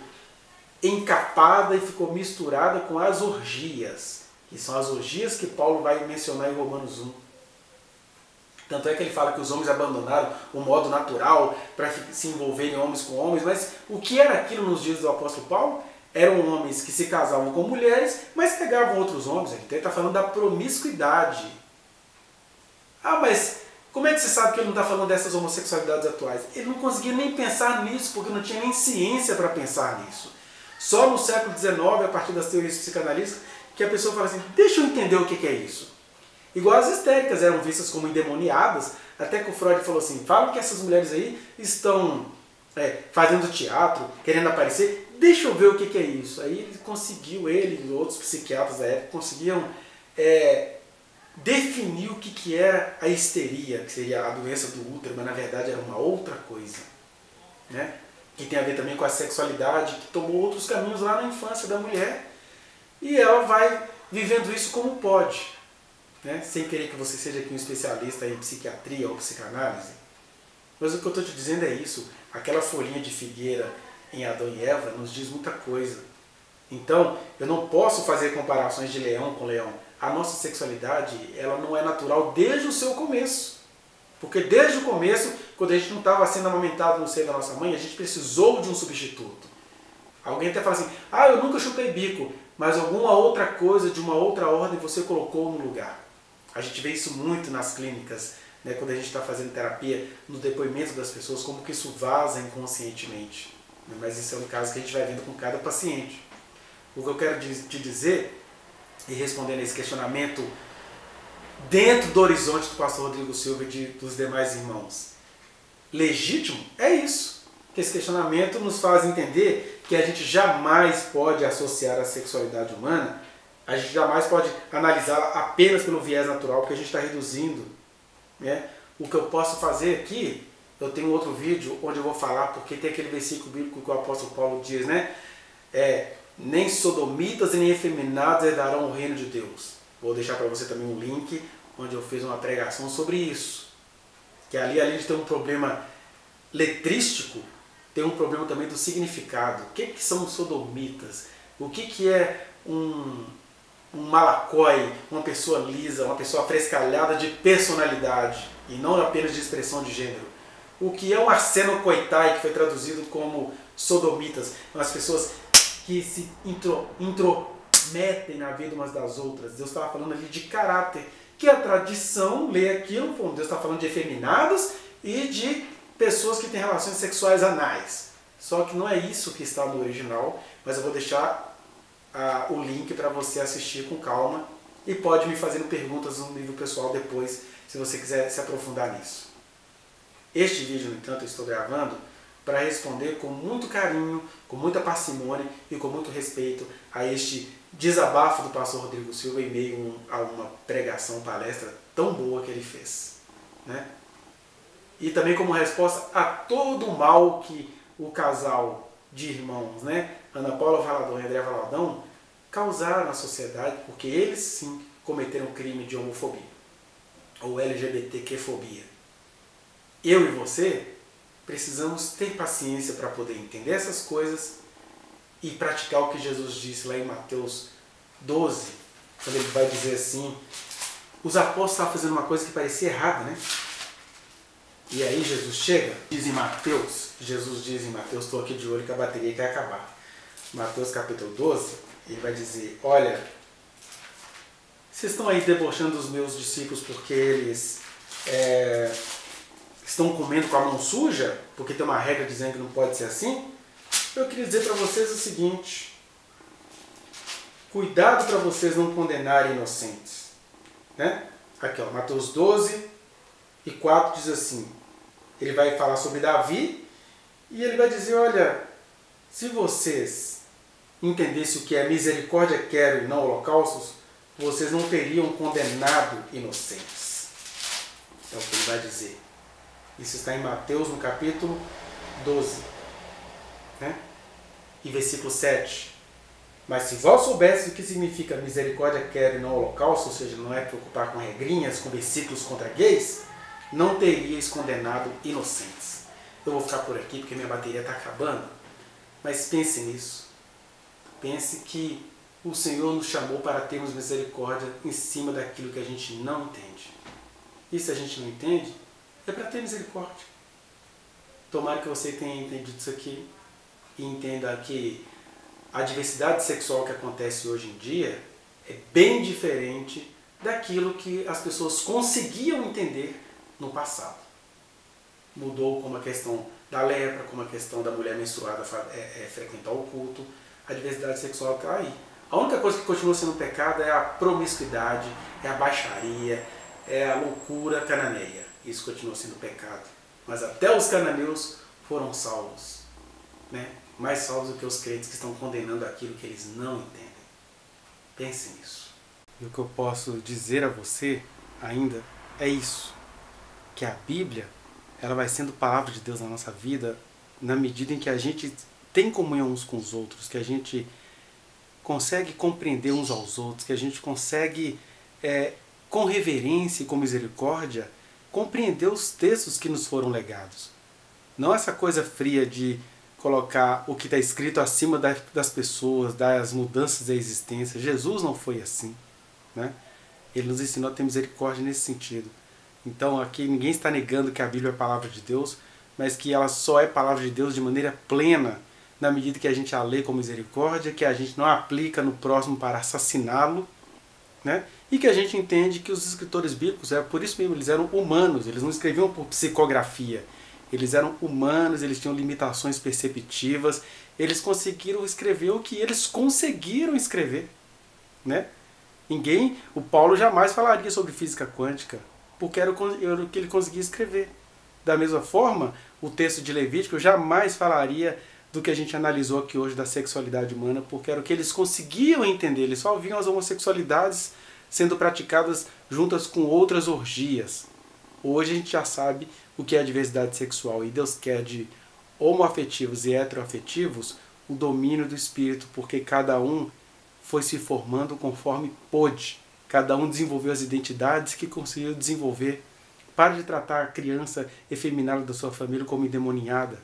encapada e ficou misturada com as orgias, que são as orgias que Paulo vai mencionar em Romanos 1. Tanto é que ele fala que os homens abandonaram o modo natural para se envolverem homens com homens, mas o que era aquilo nos dias do apóstolo Paulo? Eram homens que se casavam com mulheres, mas pegavam outros homens. Ele está falando da promiscuidade. Ah, mas como é que você sabe que ele não está falando dessas homossexualidades atuais? Ele não conseguia nem pensar nisso, porque não tinha nem ciência para pensar nisso. Só no século XIX, a partir das teorias psicanalíticas, que a pessoa fala assim, deixa eu entender o que é isso. Igual as histéricas eram vistas como endemoniadas, até que o Freud falou assim, falam que essas mulheres aí estão fazendo teatro, querendo aparecer, deixa eu ver o que é isso. Aí ele conseguiu, ele e outros psiquiatras da época, conseguiam definir o que era a histeria, que seria a doença do útero, mas na verdade era uma outra coisa. Né? Que tem a ver também com a sexualidade, que tomou outros caminhos lá na infância da mulher, e ela vai vivendo isso como pode, né? Sem querer que você seja aqui um especialista em psiquiatria ou psicanálise. Mas o que eu estou te dizendo é isso, aquela folhinha de figueira em Adão e Eva nos diz muita coisa. Então, eu não posso fazer comparações de leão com leão. A nossa sexualidade, ela não é natural desde o seu começo. Porque desde o começo, quando a gente não estava sendo amamentado no seio da nossa mãe, a gente precisou de um substituto. Alguém até fala assim, eu nunca chupei bico, mas alguma outra coisa de uma outra ordem você colocou no lugar. A gente vê isso muito nas clínicas, né, quando a gente está fazendo terapia, no depoimento das pessoas, como que isso vaza inconscientemente. Mas isso é um caso que a gente vai vendo com cada paciente. O que eu quero te dizer, e respondendo a esse questionamento, dentro do horizonte do pastor Rodrigo Silva e dos demais irmãos, legítimo é isso. Que esse questionamento nos faz entender que a gente jamais pode associar a sexualidade humana, a gente jamais pode analisá-la apenas pelo viés natural, porque a gente está reduzindo. Né? O que eu posso fazer aqui, eu tenho outro vídeo onde eu vou falar, porque tem aquele versículo bíblico que o apóstolo Paulo diz, né? Nem sodomitas e nem efeminados herdarão o reino de Deus. Vou deixar para você também um link onde eu fiz uma pregação sobre isso. Que ali, além de ter um problema letrístico, tem um problema também do significado. O que são sodomitas? O que é um malacói, uma pessoa lisa, uma pessoa frescalhada de personalidade e não apenas de expressão de gênero? O que é um arsenocoitai, que foi traduzido como sodomitas? As pessoas que se intrometem na vida umas das outras. Deus estava falando ali de caráter, que a tradição lê aquilo, Deus está falando de efeminados e de pessoas que têm relações sexuais anais. Só que não é isso que está no original, mas eu vou deixar o link para você assistir com calma e pode me fazendo perguntas no nível pessoal depois, se você quiser se aprofundar nisso. Este vídeo, no entanto, eu estou gravando para responder com muito carinho, com muita parcimônia e com muito respeito a este desabafo do pastor Rodrigo Silva em meio a uma pregação, palestra tão boa que ele fez, né? E também como resposta a todo o mal que o casal de irmãos, né, Ana Paula Valadão e André Valadão, causaram na sociedade, porque eles sim cometeram crime de homofobia, ou LGBTQ-fobia. Eu e você precisamos ter paciência para poder entender essas coisas e praticar o que Jesus disse lá em Mateus 12, quando ele vai dizer assim, os apóstolos estavam fazendo uma coisa que parecia errada, né? E aí Jesus chega, Jesus diz em Mateus, estou aqui de olho que a bateria quer acabar. Mateus capítulo 12, ele vai dizer, olha, vocês estão aí debochando dos meus discípulos porque eles estão comendo com a mão suja, porque tem uma regra dizendo que não pode ser assim? Eu queria dizer para vocês o seguinte, cuidado para vocês não condenarem inocentes. Né? Aqui, ó, Mateus 12 e 4 diz assim, ele vai falar sobre Davi e ele vai dizer, olha, se vocês entendessem o que é misericórdia quero e não holocaustos, vocês não teriam condenado inocentes. É o que ele vai dizer. Isso está em Mateus no capítulo 12. Né? E versículo 7. Mas se vós soubesseis o que significa misericórdia quero e não holocausto, ou seja, não é preocupar com regrinhas, com versículos contra gays, não teríeis condenado inocentes. Eu vou ficar por aqui porque minha bateria está acabando, mas pense nisso. Pense que o Senhor nos chamou para termos misericórdia em cima daquilo que a gente não entende. E se a gente não entende, é para ter misericórdia. Tomara que você tenha entendido isso aqui e entenda que a diversidade sexual que acontece hoje em dia é bem diferente daquilo que as pessoas conseguiam entender no passado. Mudou como a questão da lepra, como a questão da mulher menstruada frequentar o culto. A diversidade sexual está aí. A única coisa que continua sendo pecado é a promiscuidade, é a baixaria, é a loucura cananeia. Isso continua sendo pecado. Mas até os cananeus foram salvos. Né? Mais salvos do que os crentes que estão condenando aquilo que eles não entendem. Pense nisso. E o que eu posso dizer a você ainda é isso. Que a Bíblia, ela vai sendo palavra de Deus na nossa vida na medida em que a gente tem comunhão uns com os outros, que a gente consegue compreender uns aos outros, que a gente consegue, com reverência e com misericórdia, compreender os textos que nos foram legados. Não essa coisa fria de colocar o que está escrito acima das pessoas, das mudanças da existência. Jesus não foi assim. Né? Ele nos ensinou a ter misericórdia nesse sentido. Então aqui ninguém está negando que a Bíblia é a palavra de Deus, mas que ela só é palavra de Deus de maneira plena, na medida que a gente a lê com misericórdia, que a gente não aplica no próximo para assassiná-lo, né? E que a gente entende que os escritores bíblicos, por isso mesmo, eles eram humanos, eles não escreviam por psicografia, eles eram humanos, eles tinham limitações perceptivas, eles conseguiram escrever o que eles conseguiram escrever. Né? O Paulo jamais falaria sobre física quântica, porque era o que ele conseguia escrever. Da mesma forma, o texto de Levítico jamais falaria do que a gente analisou aqui hoje da sexualidade humana, porque era o que eles conseguiam entender. Eles só viam as homossexualidades sendo praticadas juntas com outras orgias. Hoje a gente já sabe o que é a diversidade sexual, e Deus quer de homoafetivos e heteroafetivos o domínio do espírito, porque cada um foi se formando conforme pôde. Cada um desenvolveu as identidades que conseguiu desenvolver. Pare de tratar a criança efeminada da sua família como endemoniada.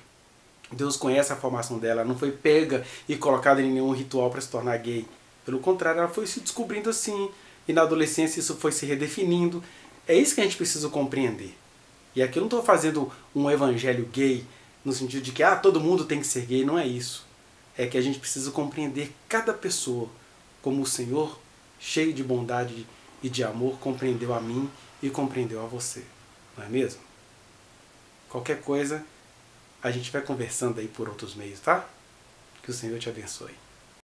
Deus conhece a formação dela, ela não foi pega e colocada em nenhum ritual para se tornar gay. Pelo contrário, ela foi se descobrindo assim, e na adolescência isso foi se redefinindo. É isso que a gente precisa compreender. E aqui eu não estou fazendo um evangelho gay, no sentido de que todo mundo tem que ser gay, não é isso. É que a gente precisa compreender cada pessoa como o Senhor, cheio de bondade e de amor, compreendeu a mim e compreendeu a você. Não é mesmo? Qualquer coisa, a gente vai conversando aí por outros meios, tá? Que o Senhor te abençoe.